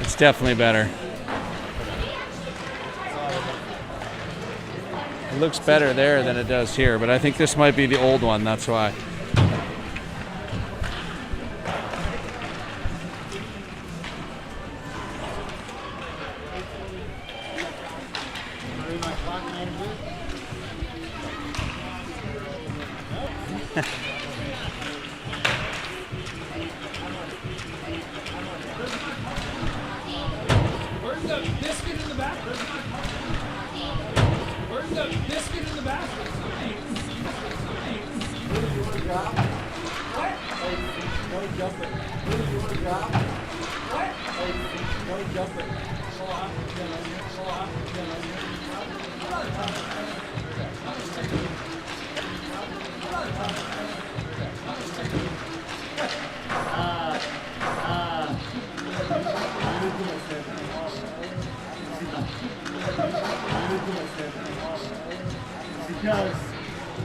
It's definitely better. It looks better there than it does here, but I think this might be the old one, that's why. Where's the biscuit in the bathroom? Where's the biscuit in the bathroom? What do you want to drop? What? Want to jump it? What do you want to drop? What? Want to jump it?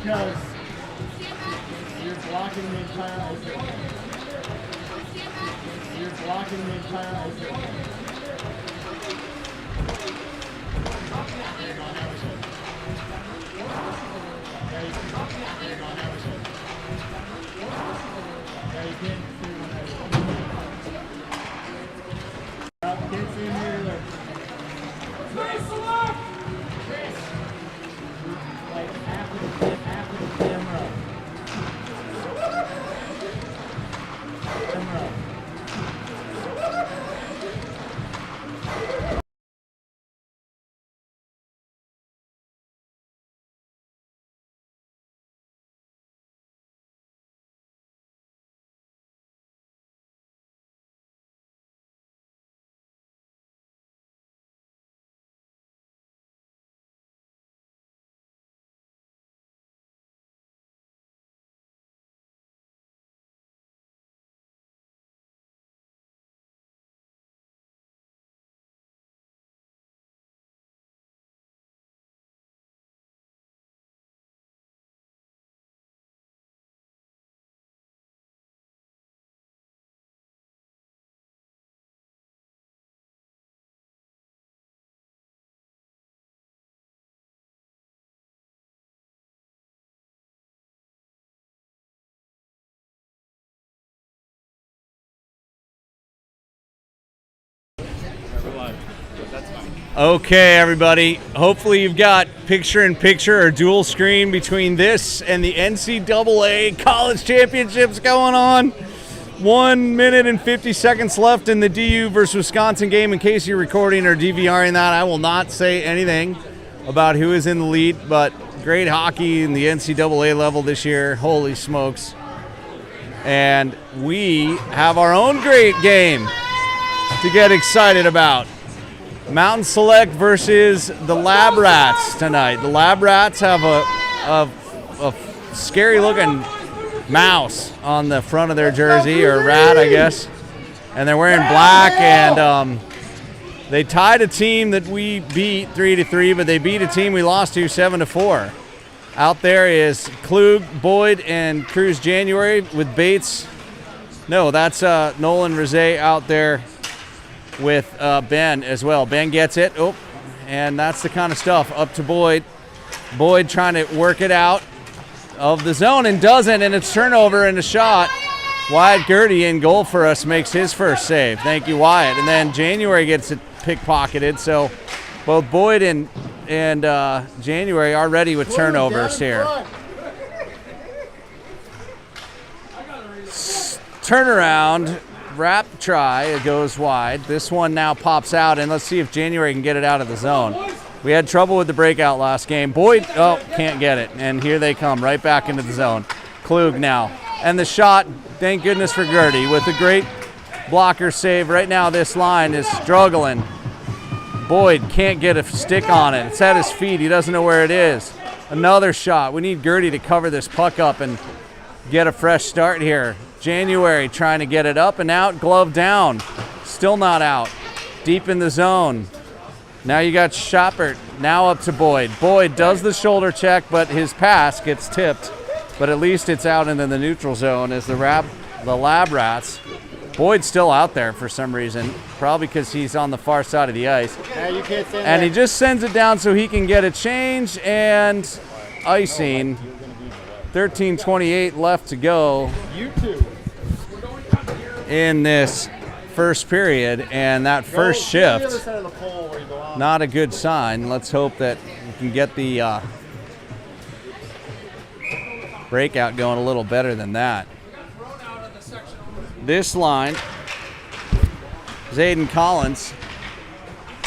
Because you're blocking the entire ocean. You're blocking the entire ocean. Okay, everybody. Hopefully you've got picture-in-picture or dual screen between this and the NCAA College Championships going on. 1 minute and 50 seconds left in the DU versus Wisconsin game. In case you're recording or DVRing that, I will not say anything about who is in the lead, but great hockey in the NCAA level this year. Holy smokes. And we have our own great game to get excited about. MTN Select versus the Lab Rats tonight. The Lab Rats have a scary-looking mouse on the front of their jersey, or rat, I guess. And they're wearing black, and they tied a team that we beat 3-3, but they beat a team we lost to 7-4. Out there is Klug, Boyd, and Cruz January with Bates. No, that's Nolan Rizet out there with Ben as well. Ben gets it. Oh, and that's the kind of stuff. Up to Boyd. Boyd trying to work it out of the zone and doesn't, and it's turnover and a shot. Wyatt Gertie in goal for us makes his first save. Thank you, Wyatt. And then January gets it pickpocketed. So both Boyd and January are ready with turnovers here. Turnaround. Wrap try, it goes wide. This one now pops out, and let's see if January can get it out of the zone. We had trouble with the breakout last game. Boyd, can't get it, and here they come right back into the zone. Klug now, and the shot, thank goodness for Gertie, with a great blocker save. Right now this line is struggling. Boyd can't get a stick on it. It's at his feet, he doesn't know where it is. Another shot, we need Gertie to cover this puck up and get a fresh start here. January trying to get it up and out, glove down. Still not out. Deep in the zone. Now you got Schoppert. Now up to Boyd. Boyd does the shoulder check, but his pass gets tipped. But at least it's out into the neutral zone as the Lab Rats. Boyd's still out there for some reason, probably because he's on the far side of the ice. Yeah, you can't stand And that. he just sends it down so he can get a change and icing. 13:28 left to go You two. in this first period, and that first To the other shift, side of the pole where you belong. not a good sign. Let's hope that we can get the breakout going a little better than that. This line, Zayden Collins,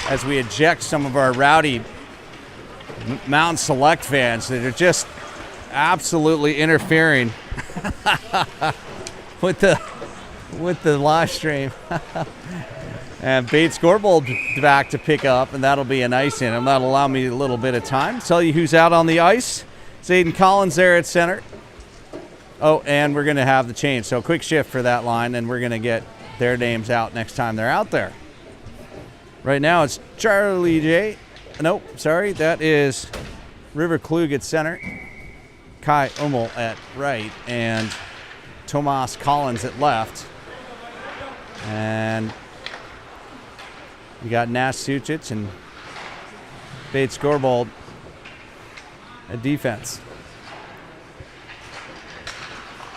as we eject some of our rowdy Mountain Select fans that are just absolutely interfering with the live stream. And Bates scoreboard back to pick up, and that'll be a nice in. And that'll allow me a little bit of time to tell you who's out on the ice. Zayden Collins there at center. Oh, and we're going to have the change. So quick shift for that line, and we're going to get their names out next time they're out there. Right now it's Charlie J. Nope, sorry. That is River Klug at center. Kai Ummel at right, and Tomas Collins at left. And we got Nash Sucic and Bates Scorebold at defense.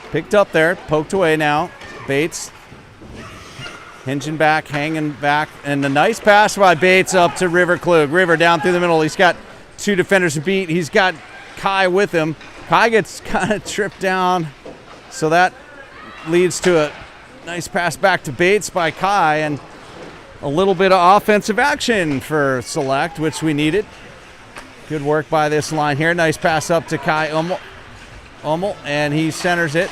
Picked up there, poked away now. Bates hinging back, hanging back, and a nice pass by Bates up to River Klug. River down through the middle. He's got two defenders to beat. He's got Kai with him. Kai gets kind of tripped down, so that leads to a nice pass back to Bates by Kai, and a little bit of offensive action for Select, which we needed. Good work by this line here. Nice pass up to Kai Ummel, and he centers it.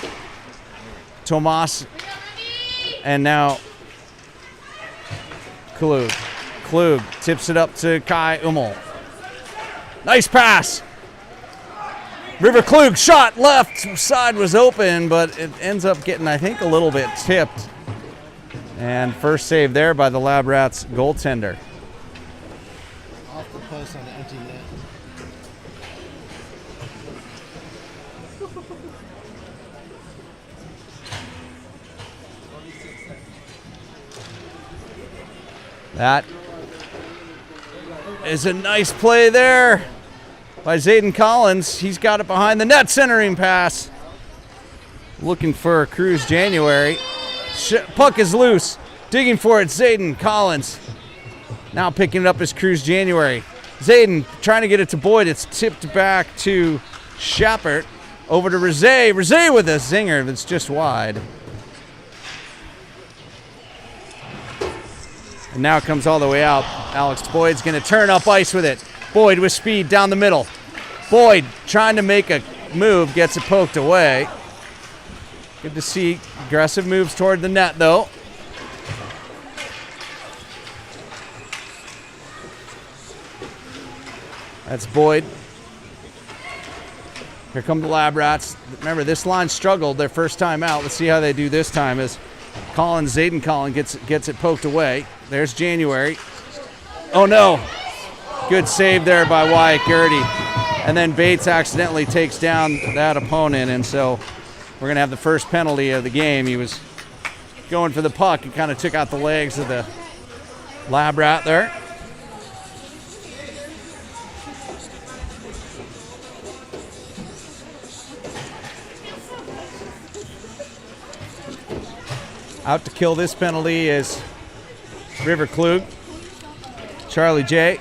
Tomas, and now Klug. Klug tips it up to Kai Ummel. Nice pass. River Klug shot left side was open, but it ends up getting, I think, a little bit tipped. And first save there by the Lab Rats goaltender. Off the post on the empty net. That is a nice play there by Zayden Collins. He's got it behind the net, centering pass. Looking for a Cruz January. Puck is loose. Digging for it, Zayden Collins. Now picking it up is Cruz January. Zayden trying to get it to Boyd. It's tipped back to Shepard. Over to Rizé. Rizé with a zinger that's just wide. And now it comes all the way out. Alex Boyd's going to turn up ice with it. Boyd with speed down the middle. Boyd trying to make a move, gets it poked away. Good to see aggressive moves toward the net, though. That's Boyd. Here come the Lab Rats. Remember, this line struggled their first time out. Let's see how they do this time as Zayden Collins gets it poked away. There's January. Oh, no. Good save there by Wyatt Gertie. And then Bates accidentally takes down that opponent, and so we're going to have the first penalty of the game. He was going for the puck and kind of took out the legs of the Lab Rat there. Out to kill this penalty is River Klug, Charlie J,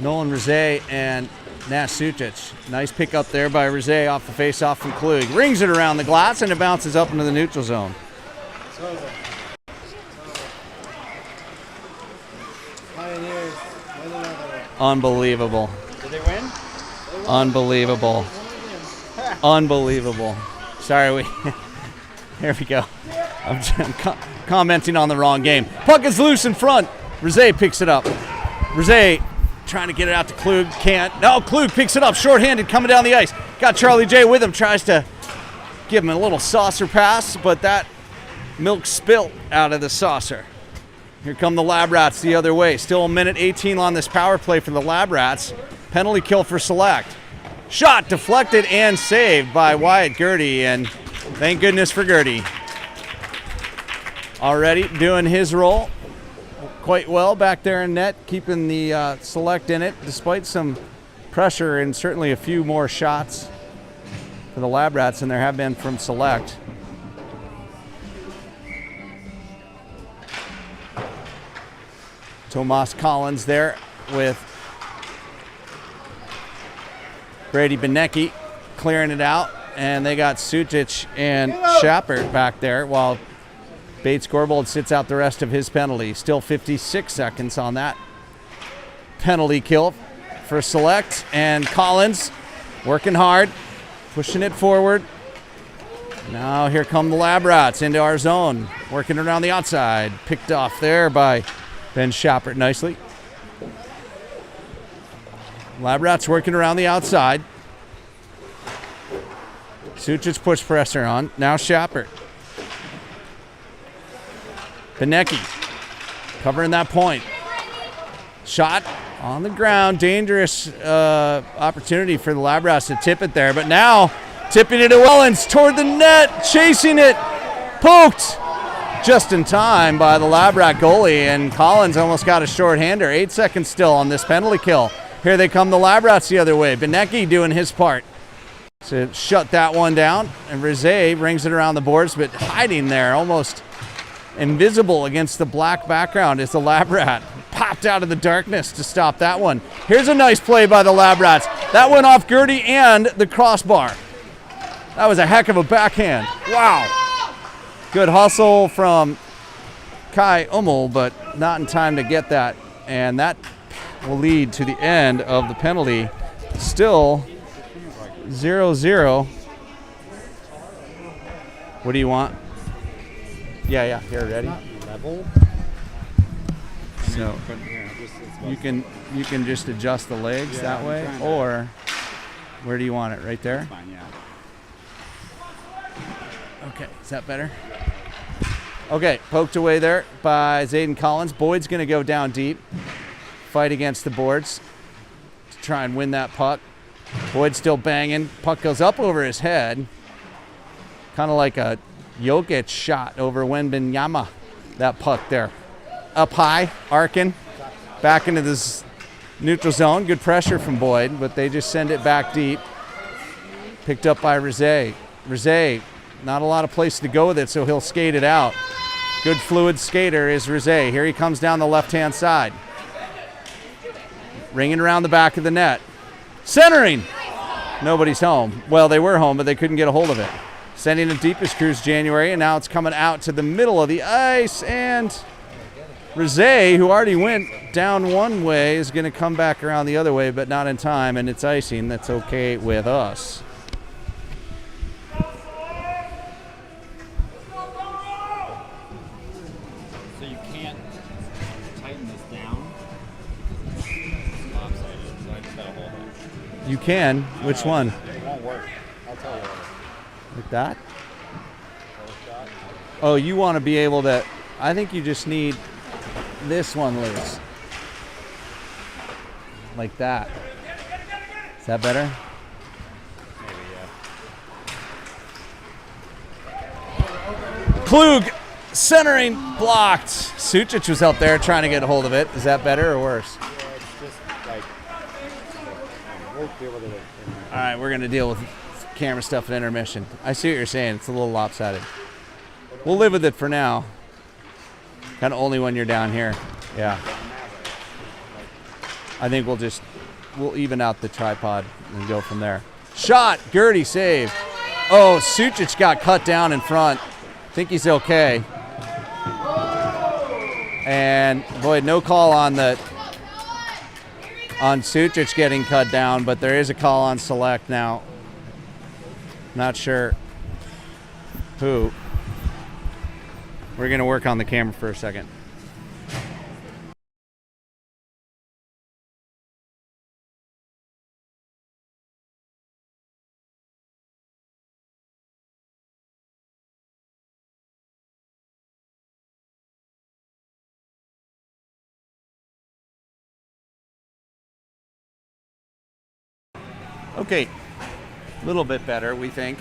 Nolan Rizé, and Nash Sucic. Nice pick up there by Rizé off the face-off from Klug. Rings it around the glass, and it bounces up into the neutral zone. Pioneers win another one. Unbelievable. Did they win? Unbelievable. Unbelievable. Sorry, here we go. I'm commenting on the wrong game. Puck is loose in front. Rizé picks it up. Rizé trying to get it out to Klug. Can't. No, Klug picks it up. Short-handed coming down the ice. Got Charlie J with him. Tries to give him a little saucer pass, but that milk spilt out of the saucer. Here come the Lab Rats the other way. Still a minute 18 on this power play for the Lab Rats. Penalty kill for Select. Shot deflected and saved by Wyatt Gertie, and thank goodness for Gertie. already doing his role quite well back there in net, keeping the Select in it, despite some pressure and certainly a few more shots for the Lab Rats than there have been from Select. Tomas Collins there with Brady Benecki clearing it out, and they got Sucic and Schappert back there while Bates Gorbold sits out the rest of his penalty. Still 56 seconds on that penalty kill for Select, and Collins working hard, pushing it forward. Now here come the Lab Rats into our zone, working around the outside. Picked off there by Ben Schappert nicely. Lab Rats working around the outside. Sucic push pressure on. Now Schappert. Benecki covering that point. Shot on the ground. Dangerous opportunity for the Lab Rats to tip it there. But now tipping it to Wellens toward the net. Chasing it. Poked. Just in time by the Lab Rat goalie, and Collins almost got a short-hander. 8 seconds still on this penalty kill. Here they come, the Lab Rats the other way. Benecki doing his part to shut that one down, and Rizet brings it around the boards, but hiding there, almost invisible against the black background is the Lab Rat. Popped out of the darkness to stop that one. Here's a nice play by the Lab Rats. That went off Gertie and the crossbar. That was a heck of a backhand. Wow. Good hustle from Kai Ummel, but not in time to get that. And that will lead to the end of the penalty. Still 0-0. What do you want? Yeah, here, ready? Level. So you can just adjust the legs that way, or where do you want it? Right there? Fine, yeah. Okay, is that better? Okay, poked away there by Zayden Collins. Boyd's going to go down deep, fight against the boards to try and win that puck. Boyd still banging. Puck goes up over his head, kind of like a Jokic shot over Wembanyama. That puck there, up high, arcing, back into this neutral zone. Good pressure from Boyd, but they just send it back deep. Picked up by Rizet. Rizet, not a lot of place to go with it, so he'll skate it out. Good fluid skater is Rizet. Here he comes down the left-hand side. Ringing around the back of the net. Centering! Nobody's home. Well, they were home, but they couldn't get a hold of it. Sending it deep is Cruz January, and now it's coming out to the middle of the ice, and Rizet, who already went down one way, is going to come back around the other way, but not in time, and it's icing. That's okay with us. You can. Which one? It won't work. I'll tell you later. Like that? Oh, you want to be able to... I think you just need this one loose. Like that. Is that better? Maybe, yeah. Klug centering, blocked. Sucic was out there trying to get a hold of it. Is that better or worse? Yeah, it's just like... We'll deal with it. All right, we're going to deal with camera stuff at intermission. I see what you're saying. It's a little lopsided. We'll live with it for now. Kind of only when you're down here. Yeah. I think we'll even out the tripod and go from there. Shot. Gertie saved. Oh, Sucic got cut down in front. I think he's okay. And, boy, no call on Sucic getting cut down, but there is a call on Select now. Not sure who. We're going to work on the camera for a second. Okay, a little bit better, we think.